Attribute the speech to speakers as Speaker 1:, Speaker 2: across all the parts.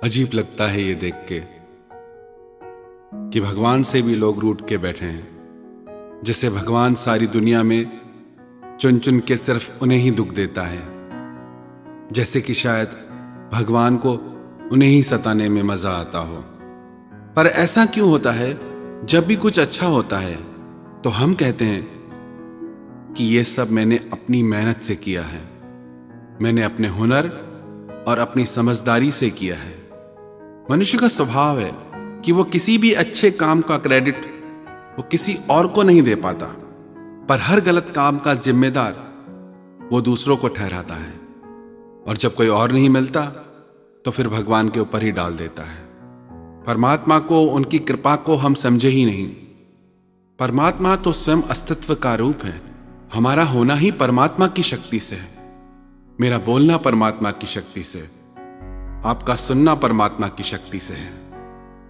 Speaker 1: अजीब लगता है ये देख के कि भगवान से भी लोग रूठ के बैठे हैं। जिसे भगवान सारी दुनिया में चुन चुन के सिर्फ उन्हें ही दुख देता है, जैसे कि शायद भगवान को उन्हें ही सताने में मजा आता हो। पर ऐसा क्यों होता है? जब भी कुछ अच्छा होता है तो हम कहते हैं कि ये सब मैंने अपनी मेहनत से किया है, मैंने अपने हुनर और अपनी समझदारी से किया है। मनुष्य का स्वभाव है कि वो किसी भी अच्छे काम का क्रेडिट वो किसी और को नहीं दे पाता, पर हर गलत काम का जिम्मेदार वो दूसरों को ठहराता है, और जब कोई और नहीं मिलता तो फिर भगवान के ऊपर ही डाल देता है। परमात्मा को, उनकी कृपा को हम समझे ही नहीं। परमात्मा तो स्वयं अस्तित्व का रूप है। हमारा होना ही परमात्मा की शक्ति से है। मेरा बोलना परमात्मा की शक्ति से, आपका सुनना परमात्मा की शक्ति से है।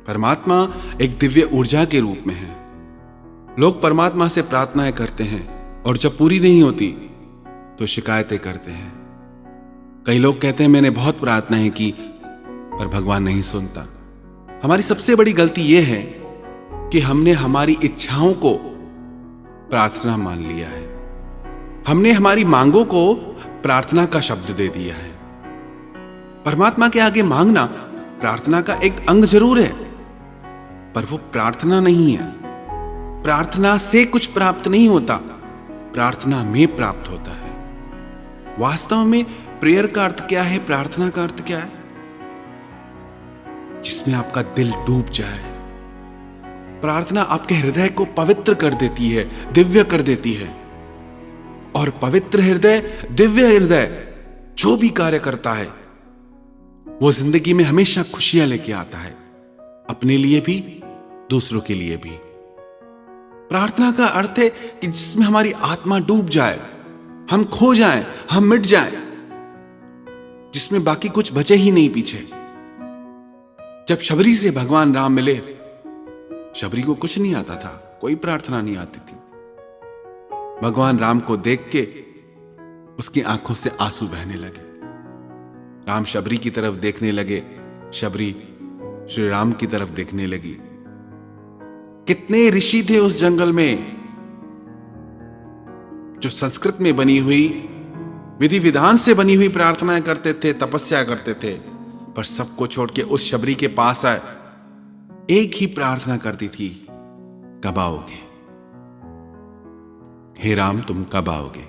Speaker 1: परमात्मा एक दिव्य ऊर्जा के रूप में है। लोग परमात्मा से प्रार्थनाएं करते हैं और जब पूरी नहीं होती तो शिकायतें करते हैं। कई लोग कहते हैं मैंने बहुत प्रार्थनाएं की पर भगवान नहीं सुनता। हमारी सबसे बड़ी गलती यह है कि हमने हमारी इच्छाओं को प्रार्थना मान लिया है। हमने हमारी मांगों को प्रार्थना का शब्द दे दिया है। परमात्मा के आगे मांगना प्रार्थना का एक अंग जरूर है, पर वो प्रार्थना नहीं है। प्रार्थना से कुछ प्राप्त नहीं होता, प्रार्थना में प्राप्त होता है। वास्तव में प्रेयर का अर्थ क्या है, प्रार्थना का अर्थ क्या है? जिसमें आपका दिल डूब जाए। प्रार्थना आपके हृदय को पवित्र कर देती है, दिव्य कर देती है। और पवित्र हृदय, दिव्य हृदय जो भी कार्य करता है वो जिंदगी में हमेशा खुशियां लेके आता है, अपने लिए भी दूसरों के लिए भी। प्रार्थना का अर्थ है कि जिसमें हमारी आत्मा डूब जाए, हम खो जाएं, हम मिट जाएं, जिसमें बाकी कुछ बचे ही नहीं पीछे। जब शबरी से भगवान राम मिले, शबरी को कुछ नहीं आता था, कोई प्रार्थना नहीं आती थी। भगवान राम को देख के उसकी आंखों से आंसू बहने लगे। राम शबरी की तरफ देखने लगे, शबरी श्री राम की तरफ देखने लगी। कितने ऋषि थे उस जंगल में जो संस्कृत में बनी हुई, विधि विधान से बनी हुई प्रार्थनाएं करते थे, तपस्या करते थे, पर सबको छोड़ के उस शबरी के पास आए। एक ही प्रार्थना करती थी, कब आओगे हे राम, तुम कब आओगे?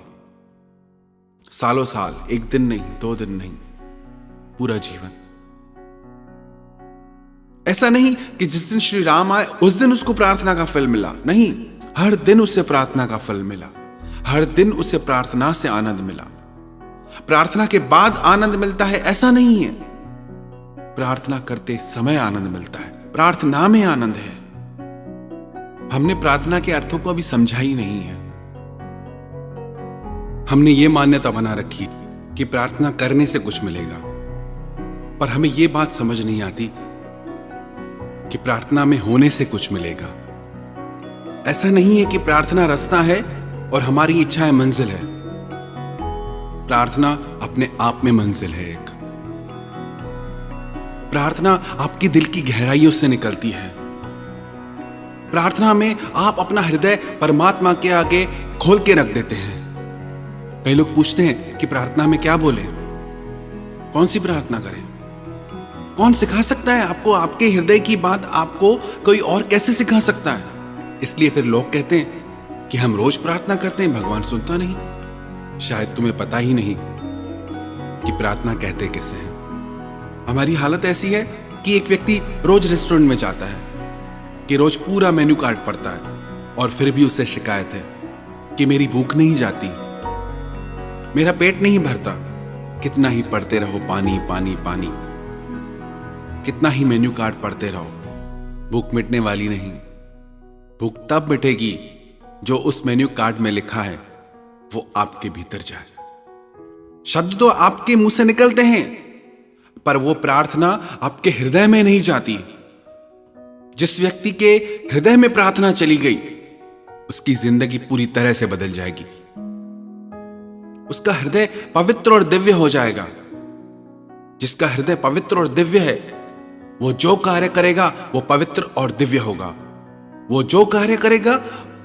Speaker 1: सालों साल, एक दिन नहीं, 2 दिन नहीं, पूरा जीवन। ऐसा नहीं कि जिस दिन श्री राम आए उस दिन उसको प्रार्थना का फल मिला, नहीं, हर दिन उसे प्रार्थना का फल मिला। हर दिन उसे प्रार्थना से आनंद मिला। प्रार्थना के बाद आनंद मिलता है ऐसा नहीं है, प्रार्थना करते समय आनंद मिलता है। प्रार्थना में आनंद है। हमने प्रार्थना के अर्थों को अभी समझा ही नहीं है। हमने ये मान्यता बना रखी कि प्रार्थना करने से कुछ मिलेगा, पर हमें ये बात समझ नहीं आती कि प्रार्थना में होने से कुछ मिलेगा। ऐसा नहीं है कि प्रार्थना रास्ता है और हमारी इच्छाएं मंजिल है। प्रार्थना अपने आप में मंजिल है एक। प्रार्थना आपकी दिल की गहराइयों से निकलती है। प्रार्थना में आप अपना हृदय परमात्मा के आगे खोल के रख देते हैं। कई लोग पूछते हैं कि प्रार्थना में क्या बोले, कौन सी प्रार्थना करें? कौन सिखा सकता है आपको? आपके हृदय की बात आपको कोई और कैसे सिखा सकता है? इसलिए फिर लोग कहते हैं कि हम रोज प्रार्थना करते हैं, भगवान सुनता नहीं। शायद तुम्हें पता ही नहीं कि प्रार्थना कहते किसे हैं। हमारी हालत ऐसी है कि एक व्यक्ति रोज रेस्टोरेंट में जाता है, कि रोज पूरा मेन्यू कार्ड पढ़ता है, और फिर भी उसे शिकायत है कि मेरी भूख नहीं जाती, मेरा पेट नहीं भरता। कितना ही पढ़ते रहो, पानी पानी पानी, कितना ही मेन्यू कार्ड पढ़ते रहो, भूख मिटने वाली नहीं। भूख तब मिटेगी जो उस मेन्यू कार्ड में लिखा है वो आपके भीतर जाए। शब्द तो आपके मुंह से निकलते हैं, पर वो प्रार्थना आपके हृदय में नहीं जाती। जिस व्यक्ति के हृदय में प्रार्थना चली गई, उसकी जिंदगी पूरी तरह से बदल जाएगी। उसका हृदय पवित्र और दिव्य हो जाएगा। जिसका हृदय पवित्र और दिव्य है वो जो कार्य करेगा वो पवित्र और दिव्य होगा। वो जो कार्य करेगा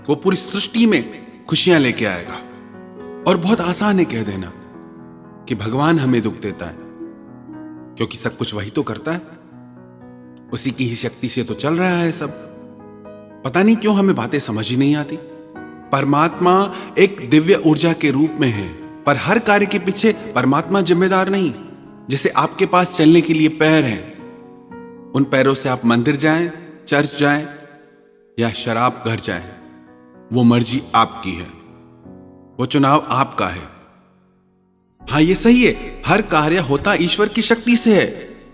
Speaker 1: वो पूरी सृष्टि में खुशियां लेके आएगा। और बहुत आसान है कह देना कि भगवान हमें दुख देता है, क्योंकि सब कुछ वही तो करता है, उसी की ही शक्ति से तो चल रहा है सब। पता नहीं क्यों हमें बातें समझ ही नहीं आती। परमात्मा एक दिव्य ऊर्जा के रूप में है, पर हर कार्य के पीछे परमात्मा जिम्मेदार नहीं। जैसे आपके पास चलने के लिए पैर हैं, उन पैरों से आप मंदिर जाएं, चर्च जाएं या शराब घर जाएं, वो मर्जी आपकी है, वो चुनाव आपका है। हाँ, ये सही है, हर कार्य होता ईश्वर की शक्ति से है,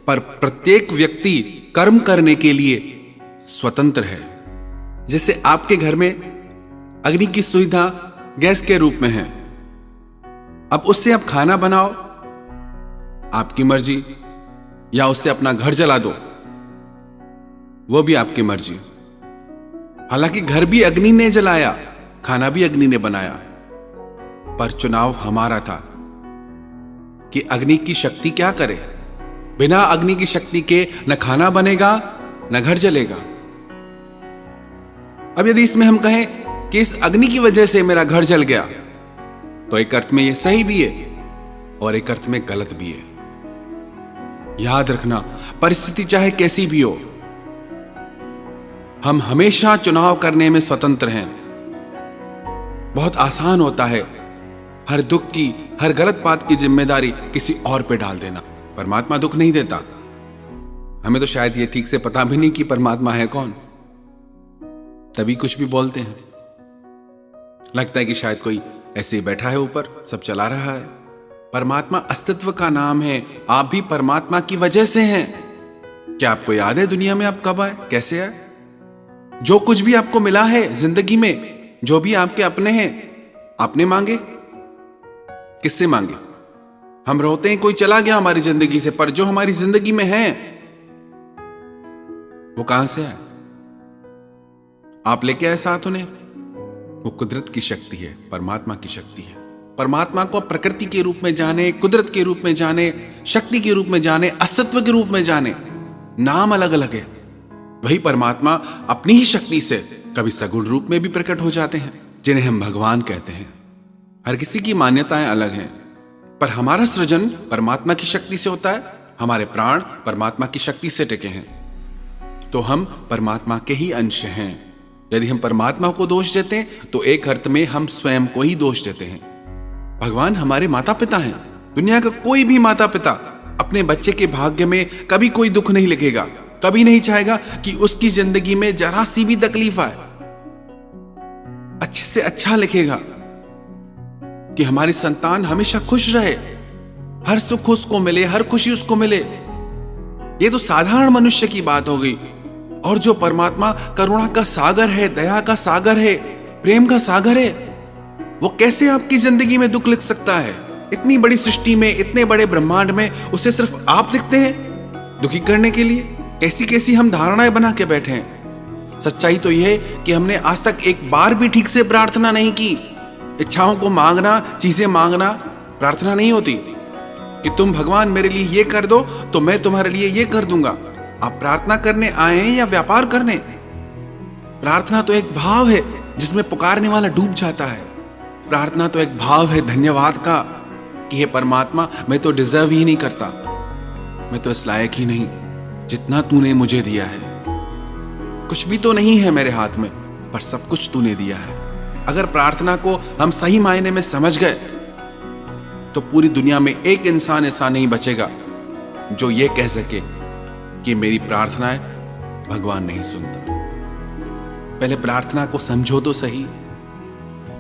Speaker 1: पर प्रत्येक व्यक्ति कर्म करने के लिए स्वतंत्र है। जैसे आपके घर में अग्नि की सुविधा गैस के रूप में है, अब उससे आप खाना बनाओ, आपकी मर्जी, या उससे अपना घर जला दो, वो भी आपकी मर्जी। हालांकि घर भी अग्नि ने जलाया, खाना भी अग्नि ने बनाया, पर चुनाव हमारा था कि अग्नि की शक्ति क्या करे। बिना अग्नि की शक्ति के न खाना बनेगा न घर जलेगा। अब यदि इसमें हम कहें कि इस अग्नि की वजह से मेरा घर जल गया, तो एक अर्थ में यह सही भी है और एक अर्थ में गलत भी है। याद रखना, परिस्थिति चाहे कैसी भी हो, हम हमेशा चुनाव करने में स्वतंत्र हैं। बहुत आसान होता है हर दुख की, हर गलत बात की जिम्मेदारी किसी और पे डाल देना। परमात्मा दुख नहीं देता। हमें तो शायद ये ठीक से पता भी नहीं कि परमात्मा है कौन, तभी कुछ भी बोलते हैं। लगता है कि शायद कोई ऐसे ही बैठा है ऊपर, सब चला रहा है। परमात्मा अस्तित्व का नाम है। आप भी परमात्मा की वजह से हैं। क्या आपको याद है दुनिया में आप कब आए, कैसे आए? जो कुछ भी आपको मिला है जिंदगी में, जो भी आपके अपने हैं, आपने मांगे? किससे मांगे? हम रोते हैं कोई चला गया हमारी जिंदगी से, पर जो हमारी जिंदगी में है वो कहां से आए? आप लेके आए साथ उन्हें? वो कुदरत की शक्ति है, परमात्मा की शक्ति है। परमात्मा को प्रकृति के रूप में जाने, कुदरत के रूप में जाने, शक्ति के रूप में जाने, अस्तित्व के रूप में जाने। नाम अलग अलग है, वही परमात्मा अपनी ही शक्ति से कभी सगुण रूप में भी प्रकट हो जाते हैं, जिन्हें हम भगवान कहते हैं। हर किसी की मान्यताएं अलग हैं, पर हमारा सृजन परमात्मा की शक्ति से होता है। हमारे प्राण परमात्मा की शक्ति से टिके हैं, तो हम परमात्मा के ही अंश हैं। यदि हम परमात्मा को दोष देते हैं तो एक अर्थ में हम स्वयं को ही दोष देते हैं। भगवान हमारे माता पिता हैं। दुनिया का कोई भी माता पिता अपने बच्चे के भाग्य में कभी कोई दुख नहीं लिखेगा, कभी नहीं चाहेगा कि उसकी जिंदगी में जरा सी भी तकलीफ आए। अच्छे से अच्छा लिखेगा कि हमारी संतान हमेशा खुश रहे, हर सुख उसको मिले, हर खुशी उसको मिले। ये तो साधारण मनुष्य की बात हो गई। और जो परमात्मा करुणा का सागर है, दया का सागर है, प्रेम का सागर है, वो कैसे आपकी जिंदगी में दुख लिख सकता है? इतनी बड़ी सृष्टि में, इतने बड़े ब्रह्मांड में उसे सिर्फ आप दिखते हैं दुखी करने के लिए। कैसी कैसी हम धारणाएं बना के बैठे हैं। सच्चाई तो यह है कि हमने आज तक एक बार भी ठीक से प्रार्थना नहीं की। इच्छाओं को मांगना, चीजें मांगना प्रार्थना नहीं होती कि तुम भगवान मेरे लिए ये कर दो तो मैं तुम्हारे लिए ये कर दूंगा। आप प्रार्थना करने आए हैं या व्यापार करने? प्रार्थना तो एक भाव है जिसमें पुकारने वाला डूब जाता है। प्रार्थना तो एक भाव है धन्यवाद का कि हे परमात्मा, मैं तो डिजर्व ही नहीं करता, मैं तो इस लायक ही नहीं जितना तूने मुझे दिया है। कुछ भी तो नहीं है मेरे हाथ में, पर सब कुछ तूने दिया है। अगर प्रार्थना को हम सही मायने में समझ गए तो पूरी दुनिया में एक इंसान ऐसा नहीं बचेगा जो ये कह सके कि मेरी प्रार्थनाएं भगवान नहीं सुनता। पहले प्रार्थना को समझो तो सही,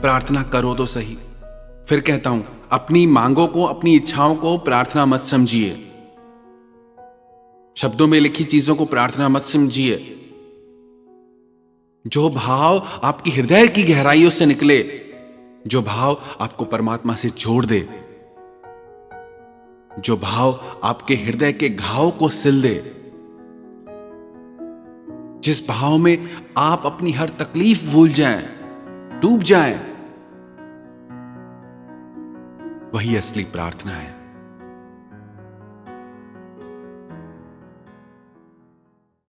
Speaker 1: प्रार्थना करो तो सही। फिर कहता हूं, अपनी मांगों को, अपनी इच्छाओं को प्रार्थना मत समझिए। शब्दों में लिखी चीजों को प्रार्थना मत समझिए। जो भाव आपकी हृदय की गहराइयों से निकले, जो भाव आपको परमात्मा से जोड़ दे, जो भाव आपके हृदय के घाव को सिल दे, जिस भाव में आप अपनी हर तकलीफ भूल जाएं, डूब जाएं, वही असली प्रार्थना है।